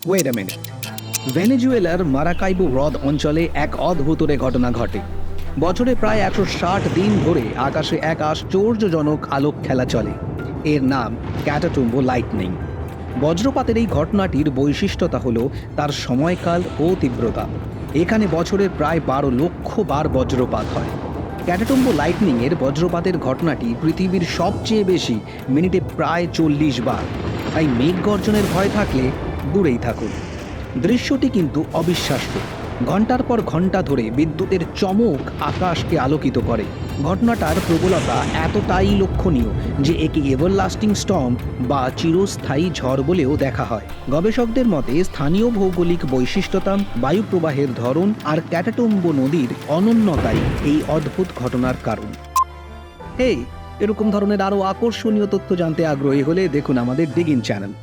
Wait a minute. ভেনেজুয়েলার Maracaibo হ্রদ অঞ্চলে এক অদ্ভুতরে ঘটনা ঘটে। বছরে প্রায় 160 দিন ধরে আকাশে এক আশ্চর্যজনক আলোক খেলা চলে। এর নাম ক্যাটাটুম্বো লাইটনিং। বজ্রপাতের এই ঘটনাটির বৈশিষ্ট্যতা হল তার সময়কাল ও তীব্রতা। এখানে বছরের প্রায় 12 লক্ষ বার বজ্রপাত হয়। ক্যাটাটুম্বো লাইটনিংয়ের বজ্রপাতের ঘটনাটি পৃথিবীর সবচেয়ে বেশি, মিনিটে প্রায় 40 বার। তাই মেঘ গর্জনের ভয় থাকলে দূরেই থাকুন। দৃশ্যটি কিন্তু অবিশ্বাস্য। ঘন্টার পর ঘন্টা ধরে বিদ্যুতের চমক আকাশকে আলোকিত করে। ঘটনাটার প্রবলতা এতটাই লক্ষণীয় যে একে এভারলাস্টিং স্টর্ম বা চিরস্থায়ী ঝড় বলেও দেখা হয়। গবেষকদের মতে স্থানীয় ভৌগোলিক বৈশিষ্ট্যতা, বায়ু প্রবাহের ধরন আর ক্যাটাটুম্বো নদীর অনন্যতাই এই অদ্ভুত ঘটনার কারণ। এরকম ধরনের আরও আকর্ষণীয় তথ্য জানতে আগ্রহী হলে দেখুন আমাদের ডিগিন চ্যানেল।